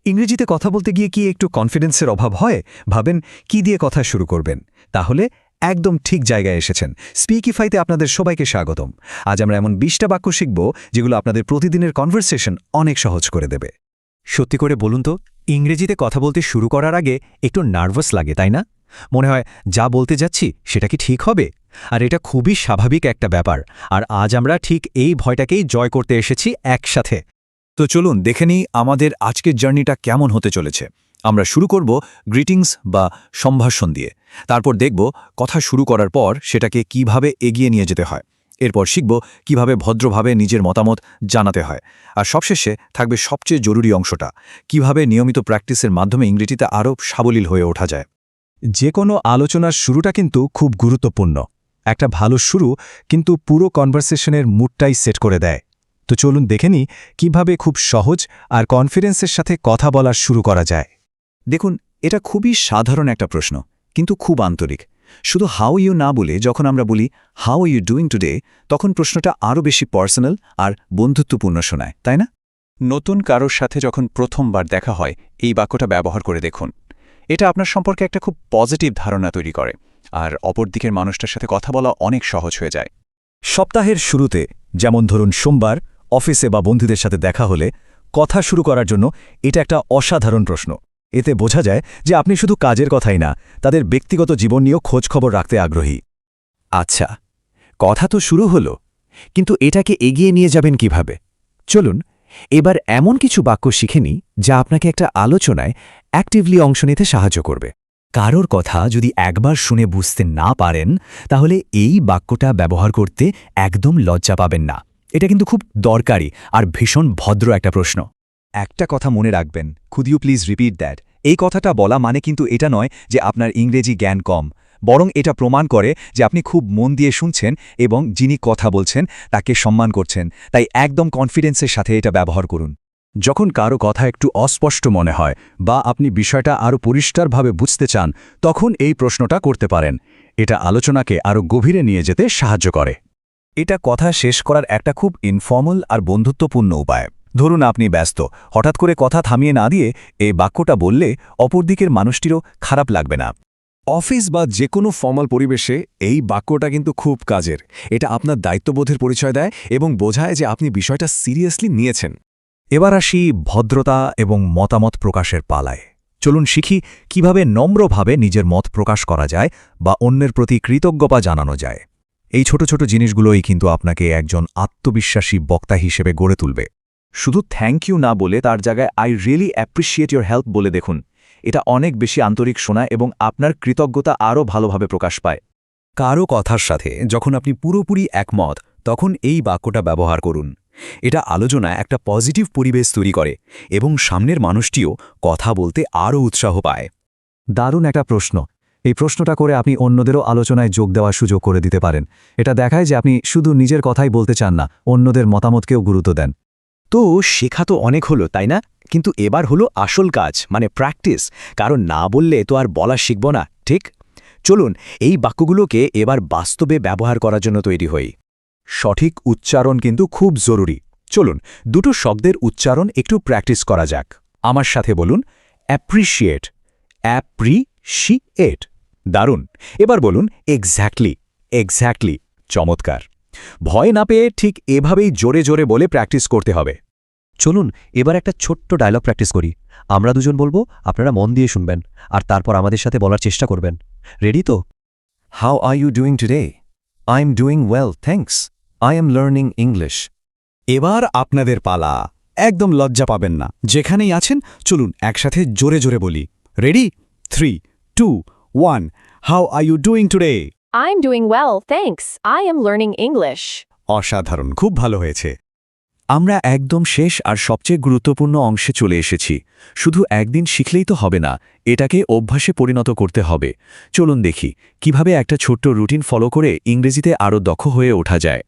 ইংরেজিতে কথা বলতে গিয়ে কি একটু কনফিডেন্সের অভাব হয়? ভাবেন কি দিয়ে কথা শুরু করবেন? তাহলে একদম ঠিক জায়গায় এসেছেন। স্পিকিফাইতে আপনাদের সবাইকে স্বাগতম। আজ আমরা এমন 20টা বাক্য শিখব যেগুলো আপনাদের প্রতিদিনের কনভারসেশন অনেক সহজ করে দেবে। সত্যি করে বলুন তো, ইংরেজিতে কথা বলতে শুরু করার আগে একটু নার্ভাস লাগে, তাই না? মনে হয় যা বলতে যাচ্ছি সেটা কি ঠিক হবে? আর এটা খুবই স্বাভাবিক একটা ব্যাপার। আর আজ আমরা ঠিক এই ভয়টাকেই জয় করতে এসেছি একসাথে। তো চলুন দেখে নিই আমাদের আজকের জার্নিটা কেমন হতে চলেছে। আমরা শুরু করব গ্রিটিংস বা সম্ভাষণ দিয়ে। তারপর দেখব কথা শুরু করার পর সেটাকে কিভাবে এগিয়ে নিয়ে যেতে হয়। এরপর শিখব কিভাবে ভদ্রভাবে নিজের মতামত জানাতে হয়। আর সবশেষে থাকবে সবচেয়ে জরুরি অংশটা, কিভাবে নিয়মিত প্র্যাকটিসের মাধ্যমে ইংরেজিতে আরও সাবলীল হয়ে ওঠা যায়। যে কোনো আলোচনার শুরুটা কিন্তু খুব গুরুত্বপূর্ণ। একটা ভালো শুরু কিন্তু পুরো কনভারসেশনের মুডটাই সেট করে দেয়। তো চলুন দেখে নিই কীভাবে খুব সহজ আর কনফিডেন্সের সাথে কথা বলার শুরু করা যায়। দেখুন, এটা খুবই সাধারণ একটা প্রশ্ন, কিন্তু খুব আন্তরিক। শুধু হাউ ইউ না বলে যখন আমরা বলি how are you doing today, তখন প্রশ্নটা আরও বেশি পার্সোনাল আর বন্ধুত্বপূর্ণ শোনায়, তাই না? নতুন কারোর সাথে যখন প্রথমবার দেখা হয়, এই বাক্যটা ব্যবহার করে দেখুন। এটা আপনার সম্পর্কে একটা খুব পজিটিভ ধারণা তৈরি করে, আর অপর দিকের মানুষটার সাথে কথা বলা অনেক সহজ হয়ে যায়। সপ্তাহের শুরুতে, যেমন ধরুন সোমবার, অফিসে বা বন্ধুদের সাথে দেখা হলে কথা শুরু করার জন্য এটা একটা অসাধারণ প্রশ্ন। এতে বোঝা যায় যে আপনি শুধু কাজের কথাই না, তাদের ব্যক্তিগত জীবন নিয়েও খোঁজখবর রাখতে আগ্রহী। আচ্ছা, কথা তো শুরু হলো, কিন্তু এটাকে এগিয়ে নিয়ে যাবেন কিভাবে? চলুন এবার এমন কিছু বাক্য শিখে নিই যা আপনাকে একটা আলোচনায় অ্যাক্টিভলি অংশ নিতে সাহায্য করবে। কারোর কথা যদি একবার শুনে বুঝতে না পারেন, তাহলে এই বাক্যটা ব্যবহার করতে একদম লজ্জা পাবেন না। এটা কিন্তু খুব দরকারি আর ভীষণ ভদ্র একটা প্রশ্ন। একটা কথা মনে রাখবেন, could you please repeat that. এই কথাটা বলা মানে কিন্তু এটা নয় যে আপনার ইংরেজি জ্ঞান কম, বরং এটা প্রমাণ করে যে আপনি খুব মন দিয়ে শুনছেন এবং যিনি কথা বলছেন তাকে সম্মান করছেন। তাই একদম কনফিডেন্সের সাথে এটা ব্যবহার করুন। যখন কারো কথা একটু অস্পষ্ট মনে হয় বা আপনি বিষয়টা আরও পরিষ্কারভাবে বুঝতে চান, তখন এই প্রশ্নটা করতে পারেন। এটা আলোচনাকে আরও গভীরে নিয়ে যেতে সাহায্য করে। এটা কথা শেষ করার একটা খুব ইনফর্মাল আর বন্ধুত্বপূর্ণ উপায়। ধরুন আপনি ব্যস্ত, হঠাৎ করে কথা থামিয়ে না দিয়ে এই বাক্যটা বললে অপরদিকের মানুষটিরও খারাপ লাগবে না। অফিস বা যে কোনো ফর্মাল পরিবেশে এই বাক্যটা কিন্তু খুব কাজের। এটা আপনার দায়িত্ববোধের পরিচয় দেয় এবং বোঝায় যে আপনি বিষয়টা সিরিয়াসলি নিয়েছেন। এবার আসি ভদ্রতা এবং মতামত প্রকাশের পালায়। চলুন শিখি কিভাবে নম্রভাবে নিজের মত প্রকাশ করা যায় বা অন্যের প্রতি কৃতজ্ঞতা জানানো যায়। এই ছোট ছোট জিনিসগুলোই কিন্তু আপনাকে একজন আত্মবিশ্বাসী বক্তা হিসেবে গড়ে তুলবে। শুধু থ্যাংক ইউ না বলে তার জায়গায় I really appreciate your help বলে দেখুন। এটা অনেক বেশি আন্তরিক শোনায় এবং আপনার কৃতজ্ঞতা আরও ভালোভাবে প্রকাশ পায়। কারো কথার সাথে যখন আপনি পুরোপুরি একমত, তখন এই বাক্যটা ব্যবহার করুন। এটা আলোচনায় একটা পজিটিভ পরিবেশ তৈরি করে এবং সামনের মানুষটিও কথা বলতে আরও উৎসাহ পায়। দারুণ একটা প্রশ্ন। এই প্রশ্নটা করে আপনি অন্যদেরও আলোচনায় যোগ দেওয়ার সুযোগ করে দিতে পারেন। এটা দেখায় যে আপনি শুধু নিজের কথাই বলতে চান না, অন্যদের মতামতকেও গুরুত্ব দেন। তো শেখা তো অনেক হলো, তাই না? কিন্তু এবার হলো আসল কাজ, মানে প্র্যাকটিস। কারণ না বললে তো আর বলা শিখব না, ঠিক? চলুন এই বাক্যগুলোকে এবার বাস্তবে ব্যবহার করার জন্য তৈরি হই। সঠিক উচ্চারণ কিন্তু খুব জরুরি। চলুন দুটো শব্দের উচ্চারণ একটু প্র্যাকটিস করা যাক। আমার সাথে বলুন অ্যাপ্রিশিয়েট। অ্যাপ্রিশিয়েট। দারুণ। এবার বলুন এক্স্যাক্টলি। এক্স্যাক্টলি। চমৎকার। ভয় না পেয়ে ঠিক এভাবেই জোরে জোরে বলে প্র্যাকটিস করতে হবে। চলুন এবার একটা ছোট্ট ডায়লগ প্র্যাকটিস করি। আমরা দুজন বলবো, আপনারা মন দিয়ে শুনবেন, আর তারপর আমাদের সাথে বলার চেষ্টা করবেন। রেডি তো? How are you doing today? I am doing well, thanks. I am learning English. এবার আপনাদের পালা। একদম লজ্জা পাবেন না। যেখানেই আছেন চলুন একসাথে জোরে জোরে বলি। Ready? 3, 2, 1. How are you doing today? I'm doing well, thanks. I am learning English. অসাধারণ, খুব ভালো হয়েছে। আমরা একদম শেষ আর সবচেয়ে গুরুত্বপূর্ণ অংশে চলে এসেছি। শুধু একদিন শিখলেই তো হবে না, এটাকে অভ্যাসে পরিণত করতে হবে। চলুন দেখি কিভাবে একটা ছোট্ট রুটিন ফলো করে ইংরেজিতে আরও দক্ষ হয়ে ওঠা যায়।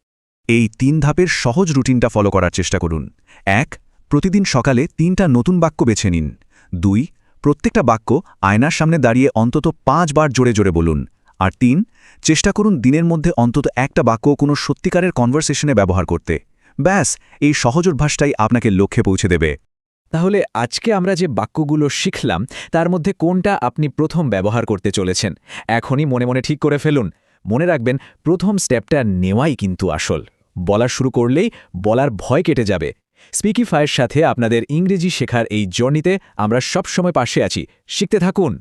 এই 3 ধাপের সহজ রুটিনটা ফলো করার চেষ্টা করুন। 1. প্রতিদিন সকালে 3টা নতুন বাক্য বেছে নিন। 2. প্রত্যেকটা বাক্য আয়নার সামনে দাঁড়িয়ে অন্তত 5 বার জোরে জোরে বলুন। আর 3. চেষ্টা করুন দিনের মধ্যে অন্তত একটা বাক্য কোনো সত্যিকারের কনভারসেশনে ব্যবহার করতে। ব্যাস, এই সহজ অভ্যাসটাই আপনাকে লক্ষ্যে পৌঁছে দেবে। তাহলে আজকে আমরা যে বাক্যগুলো শিখলাম তার মধ্যে কোনটা আপনি প্রথম ব্যবহার করতে চলেছেন এখনই মনে মনে ঠিক করে ফেলুন মনে রাখবেন প্রথম স্টেপটা নেওয়াই কিন্তু আসল বলা শুরু করলেই বলার ভয় কেটে যাবে স্পিকিফাইয়ের সাথে আপনাদের ইংরেজি শেখার এই জার্নিতে আমরা সবসময় পাশে আছি শিখতে থাকুন